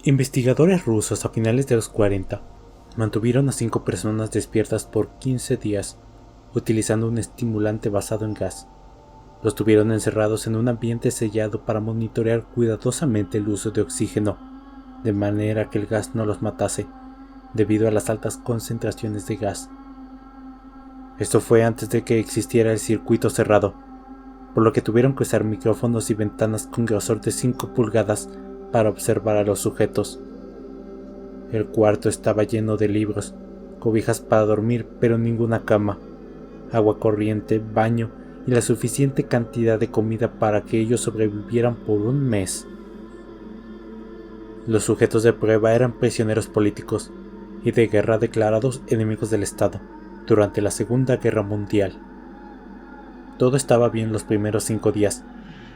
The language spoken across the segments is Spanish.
Investigadores rusos a finales de los 40 mantuvieron a 5 personas despiertas por 15 días utilizando un estimulante basado en gas. Los tuvieron encerrados en un ambiente sellado para monitorear cuidadosamente el uso de oxígeno, de manera que el gas no los matase, debido a las altas concentraciones de gas. Esto fue antes de que existiera el circuito cerrado, por lo que tuvieron que usar micrófonos y ventanas con grosor de 5 pulgadas para observar a los sujetos. El cuarto estaba lleno de libros, cobijas para dormir, pero ninguna cama, agua corriente, baño y la suficiente cantidad de comida para que ellos sobrevivieran por un mes. Los sujetos de prueba eran prisioneros políticos y de guerra declarados enemigos del Estado durante la Segunda Guerra Mundial. Todo estaba bien los primeros 5 días.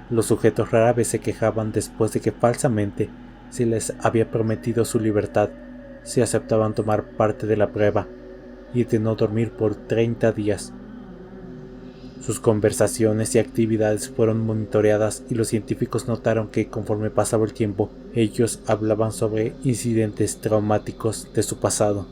Los sujetos rara vez se quejaban después de que falsamente se les había prometido su libertad si aceptaban tomar parte de la prueba y de no dormir por 30 días. Sus conversaciones y actividades fueron monitoreadas y los científicos notaron que conforme pasaba el tiempo, ellos hablaban sobre incidentes traumáticos de su pasado.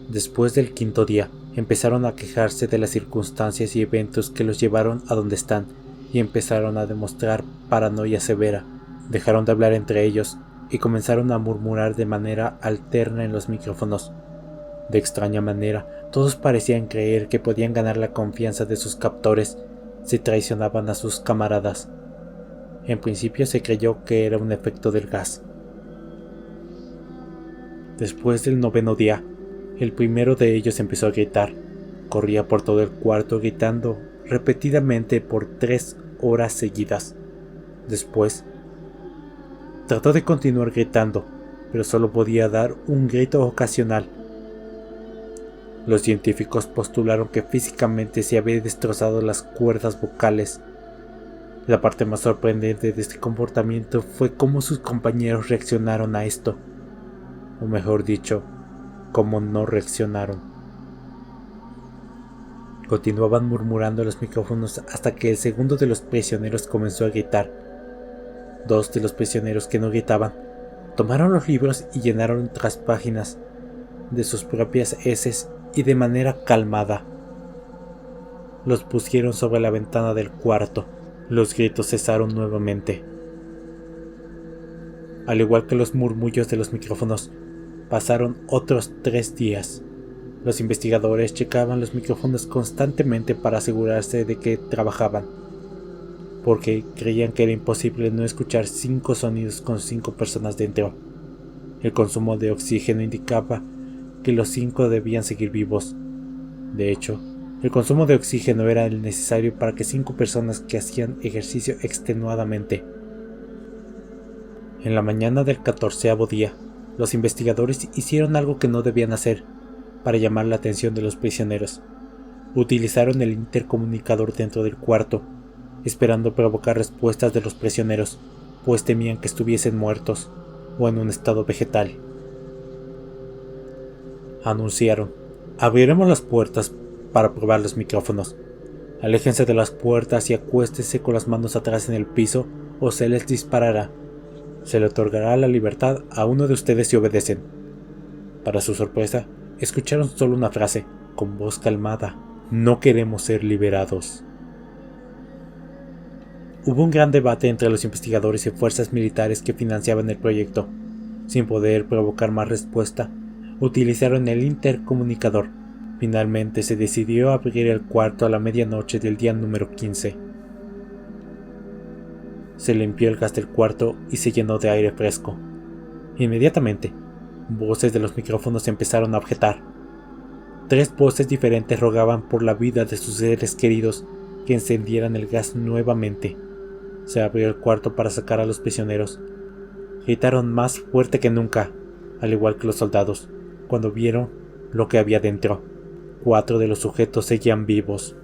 Después del 5.º día, empezaron a quejarse de las circunstancias y eventos que los llevaron a donde están y empezaron a demostrar paranoia severa. Dejaron de hablar entre ellos y comenzaron a murmurar de manera alterna en los micrófonos. De extraña manera, todos parecían creer que podían ganar la confianza de sus captores si traicionaban a sus camaradas. En principio se creyó que era un efecto del gas. Después del 9.º día, el primero de ellos empezó a gritar. Corría por todo el cuarto gritando repetidamente por 3 horas seguidas. Después, trató de continuar gritando, pero solo podía dar un grito ocasional. Los científicos postularon que físicamente se había destrozado las cuerdas vocales. La parte más sorprendente de este comportamiento fue cómo sus compañeros reaccionaron a esto, o mejor dicho, cómo no reaccionaron. Continuaban murmurando en los micrófonos hasta que el segundo de los prisioneros comenzó a gritar. 2 de los prisioneros que no gritaban tomaron los libros y llenaron otras páginas de sus propias heces y de manera calmada los pusieron sobre la ventana del cuarto. Los gritos cesaron nuevamente. Al igual que los murmullos de los micrófonos, pasaron otros 3 días. Los investigadores checaban los micrófonos constantemente para asegurarse de que trabajaban, porque creían que era imposible no escuchar 5 sonidos con 5 personas dentro. El consumo de oxígeno indicaba que los 5 debían seguir vivos. De hecho, el consumo de oxígeno era el necesario para que 5 personas que hacían ejercicio extenuadamente. En la mañana del 14.º día, los investigadores hicieron algo que no debían hacer para llamar la atención de los prisioneros. Utilizaron el intercomunicador dentro del cuarto, esperando provocar respuestas de los prisioneros, pues temían que estuviesen muertos o en un estado vegetal. Anunciaron: abriremos las puertas para probar los micrófonos. Aléjense de las puertas y acuéstense con las manos atrás en el piso o se les disparará. Se le otorgará la libertad a uno de ustedes si obedecen. Para su sorpresa, escucharon solo una frase, con voz calmada: no queremos ser liberados. Hubo un gran debate entre los investigadores y fuerzas militares que financiaban el proyecto. Sin poder provocar más respuesta, utilizaron el intercomunicador. Finalmente se decidió abrir el cuarto a la medianoche del día número 15. Se limpió el gas del cuarto y se llenó de aire fresco. Inmediatamente, voces de los micrófonos empezaron a objetar. 3 voces diferentes rogaban por la vida de sus seres queridos que encendieran el gas nuevamente. Se abrió el cuarto para sacar a los prisioneros. Gritaron más fuerte que nunca, al igual que los soldados, cuando vieron lo que había dentro. 4 de los sujetos seguían vivos.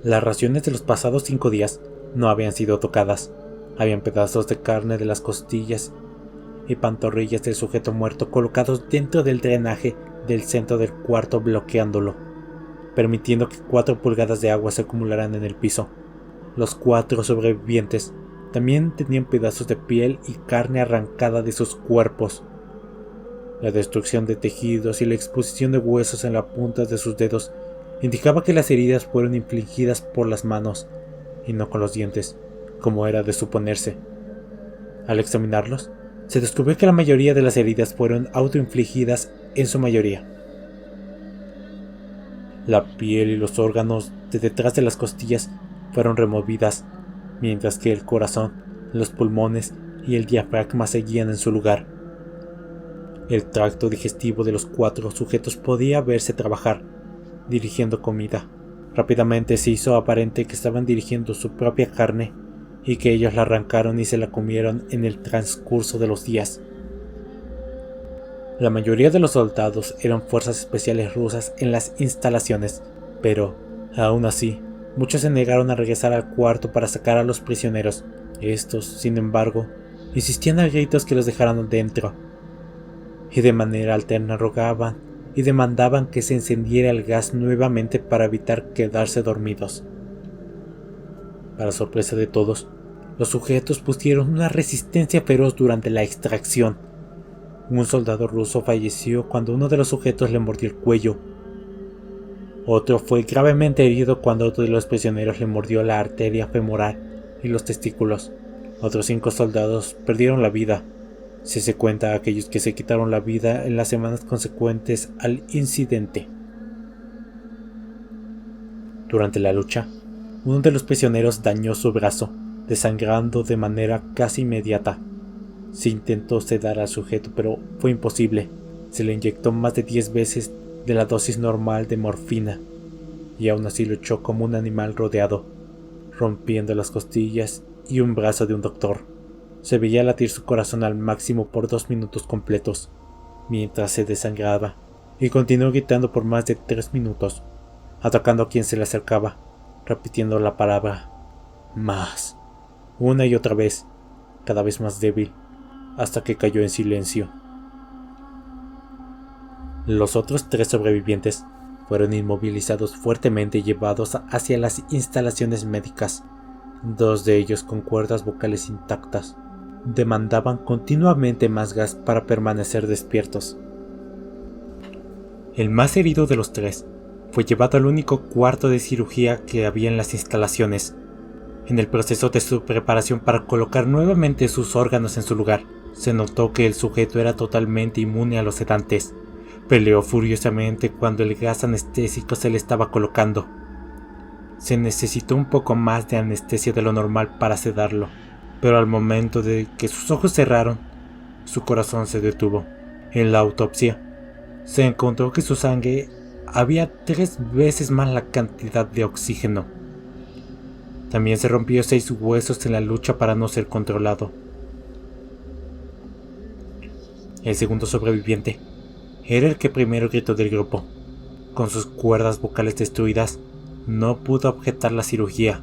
Las raciones de los pasados 5 días no habían sido tocadas. Habían pedazos de carne de las costillas y pantorrillas del sujeto muerto colocados dentro del drenaje del centro del cuarto, bloqueándolo, permitiendo que 4 pulgadas de agua se acumularan en el piso. Los 4 sobrevivientes también tenían pedazos de piel y carne arrancada de sus cuerpos. La destrucción de tejidos y la exposición de huesos en la punta de sus dedos indicaba que las heridas fueron infligidas por las manos y no con los dientes, como era de suponerse. Al examinarlos, se descubrió que la mayoría de las heridas fueron autoinfligidas en su mayoría. La piel y los órganos de detrás de las costillas fueron removidas, mientras que el corazón, los pulmones y el diafragma seguían en su lugar. El tracto digestivo de los 4 sujetos podía verse trabajar, dirigiendo comida. Rápidamente se hizo aparente que estaban dirigiendo su propia carne y que ellos la arrancaron y se la comieron en el transcurso de los días. La mayoría de los soldados eran fuerzas especiales rusas en las instalaciones, pero, aún así, muchos se negaron a regresar al cuarto para sacar a los prisioneros. Estos, sin embargo, insistían a gritos que los dejaran dentro, y de manera alterna rogaban y demandaban que se encendiera el gas nuevamente para evitar quedarse dormidos. Para sorpresa de todos, los sujetos pusieron una resistencia feroz durante la extracción. Un soldado ruso falleció cuando uno de los sujetos le mordió el cuello. Otro fue gravemente herido cuando otro de los prisioneros le mordió la arteria femoral y los testículos. Otros 5 soldados perdieron la vida, si se cuenta a aquellos que se quitaron la vida en las semanas consecuentes al incidente. Durante la lucha, uno de los prisioneros dañó su brazo, desangrando de manera casi inmediata. Se intentó sedar al sujeto, pero fue imposible. Se le inyectó más de 10 veces de la dosis normal de morfina, y aún así luchó como un animal rodeado, rompiendo las costillas y un brazo de un doctor. Se veía latir su corazón al máximo por 2 minutos completos, mientras se desangraba, y continuó gritando por más de 3 minutos, atacando a quien se le acercaba, repitiendo la palabra más, una y otra vez, cada vez más débil, hasta que cayó en silencio. Los otros 3 sobrevivientes fueron inmovilizados fuertemente y llevados hacia las instalaciones médicas. 2 de ellos, con cuerdas vocales intactas, demandaban continuamente más gas para permanecer despiertos. El más herido de los 3 fue llevado al único cuarto de cirugía que había en las instalaciones. En el proceso de su preparación para colocar nuevamente sus órganos en su lugar, se notó que el sujeto era totalmente inmune a los sedantes. Peleó furiosamente cuando el gas anestésico se le estaba colocando. Se necesitó un poco más de anestesia de lo normal para sedarlo, pero al momento de que sus ojos cerraron, su corazón se detuvo. En la autopsia, se encontró que su sangre había 3 veces más la cantidad de oxígeno. También se rompió 6 huesos en la lucha para no ser controlado. El segundo sobreviviente era el que primero gritó del grupo. Con sus cuerdas vocales destruidas, no pudo objetar la cirugía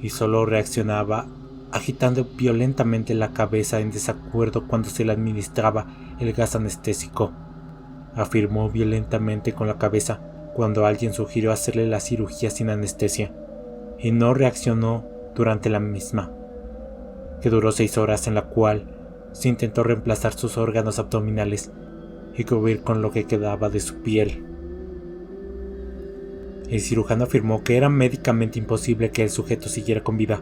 y solo reaccionaba agitando violentamente la cabeza en desacuerdo cuando se le administraba el gas anestésico. Afirmó violentamente con la cabeza cuando alguien sugirió hacerle la cirugía sin anestesia, y no reaccionó durante la misma, que duró 6 horas, en la cual se intentó reemplazar sus órganos abdominales y cubrir con lo que quedaba de su piel. El cirujano afirmó que era médicamente imposible que el sujeto siguiera con vida.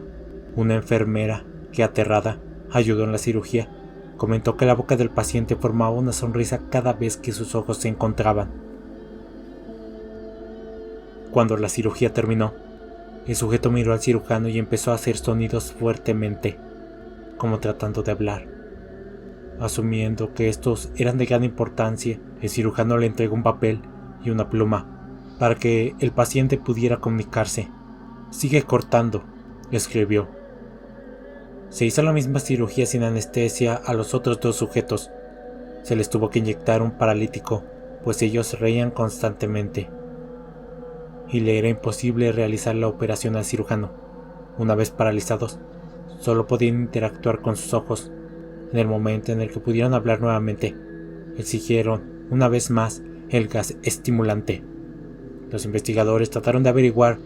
Una enfermera, que aterrada, ayudó en la cirugía, comentó que la boca del paciente formaba una sonrisa cada vez que sus ojos se encontraban. Cuando la cirugía terminó, el sujeto miró al cirujano y empezó a hacer sonidos fuertemente, como tratando de hablar. Asumiendo que estos eran de gran importancia, el cirujano le entregó un papel y una pluma para que el paciente pudiera comunicarse. «Sigue cortando», escribió. Se hizo la misma cirugía sin anestesia a los otros 2 sujetos. Se les tuvo que inyectar un paralítico, pues ellos reían constantemente, y le era imposible realizar la operación al cirujano. Una vez paralizados, solo podían interactuar con sus ojos, En el momento en el que pudieron hablar nuevamente, exigieron una vez más el gas estimulante. Los investigadores trataron de averiguar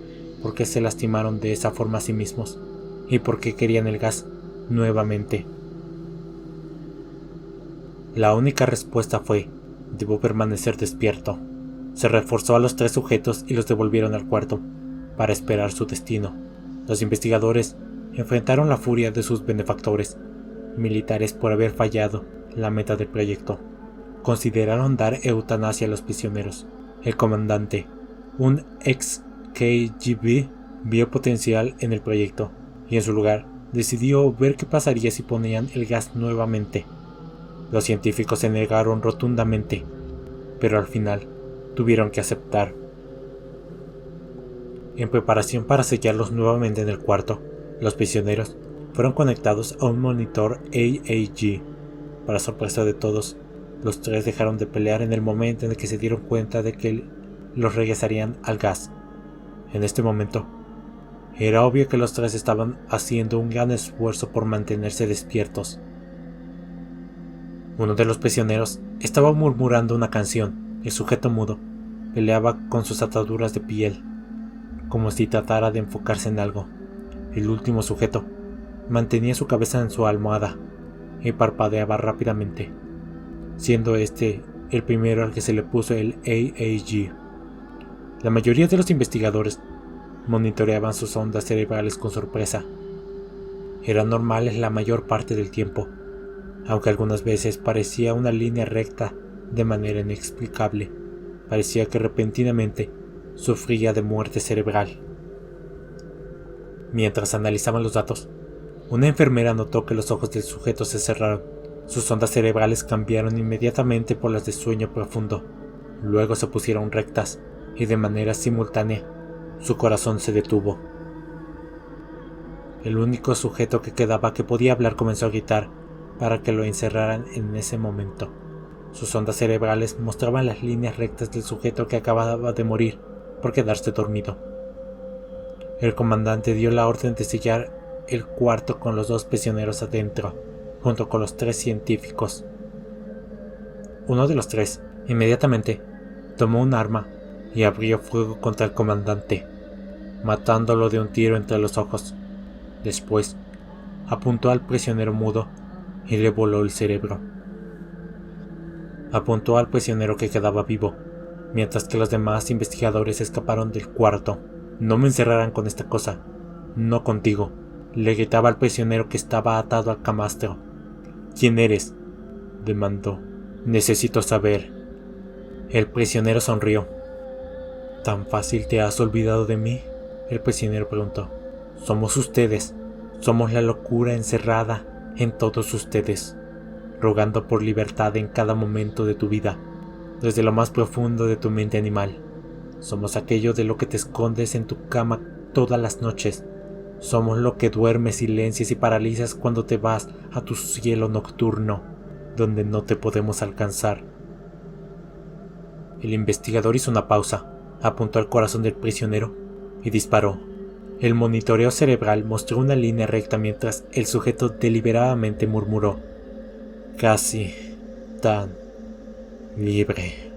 por qué se lastimaron de esa forma a sí mismos y por qué querían el gas nuevamente. La única respuesta fue: debo permanecer despierto. Se reforzó a los 3 sujetos y los devolvieron al cuarto para esperar su destino. Los investigadores enfrentaron la furia de sus benefactores militares por haber fallado la meta del proyecto. Consideraron dar eutanasia a los prisioneros. El comandante, un ex KGB, vio potencial en el proyecto y en su lugar decidió ver qué pasaría si ponían el gas nuevamente. Los científicos se negaron rotundamente, pero al final tuvieron que aceptar. En preparación para sellarlos nuevamente en el cuarto, los prisioneros fueron conectados a un monitor AAG. Para sorpresa de todos, los 3 dejaron de pelear en el momento en el que se dieron cuenta de que los regresarían al gas. En este momento, era obvio que los 3 estaban haciendo un gran esfuerzo por mantenerse despiertos. Uno de los prisioneros estaba murmurando una canción. El sujeto mudo peleaba con sus ataduras de piel, como si tratara de enfocarse en algo. El último sujeto mantenía su cabeza en su almohada y parpadeaba rápidamente, siendo este el primero al que se le puso el AAG. La mayoría de los investigadores monitoreaban sus ondas cerebrales con sorpresa. Eran normales la mayor parte del tiempo, aunque algunas veces parecía una línea recta de manera inexplicable. Parecía que repentinamente sufría de muerte cerebral. Mientras analizaban los datos, una enfermera notó que los ojos del sujeto se cerraron. Sus ondas cerebrales cambiaron inmediatamente por las de sueño profundo. Luego se pusieron rectas y de manera simultánea su corazón se detuvo. El único sujeto que quedaba que podía hablar comenzó a gritar para que lo encerraran en ese momento. Sus ondas cerebrales mostraban las líneas rectas del sujeto que acababa de morir por quedarse dormido. El comandante dio la orden de sellar el cuarto con los 2 prisioneros adentro, junto con los 3 científicos. Uno de los 3 inmediatamente tomó un arma y abrió fuego contra el comandante, matándolo de un tiro entre los ojos. Después, apuntó al prisionero mudo y le voló el cerebro. Apuntó al prisionero que quedaba vivo, mientras que los demás investigadores escaparon del cuarto. «No me encerrarán con esta cosa, no contigo», le gritaba al prisionero que estaba atado al camastro. «¿Quién eres?», demandó. «Necesito saber». El prisionero sonrió. «¿Tan fácil te has olvidado de mí?», el prisionero preguntó. «Somos ustedes, somos la locura encerrada en todos ustedes, rogando por libertad en cada momento de tu vida, desde lo más profundo de tu mente animal. Somos aquello de lo que te escondes en tu cama todas las noches. Somos lo que duermes, silencias y paralizas cuando te vas a tu cielo nocturno, donde no te podemos alcanzar». El investigador hizo una pausa, apuntó al corazón del prisionero y disparó. El monitoreo cerebral mostró una línea recta mientras el sujeto deliberadamente murmuró: «Casi tan libre».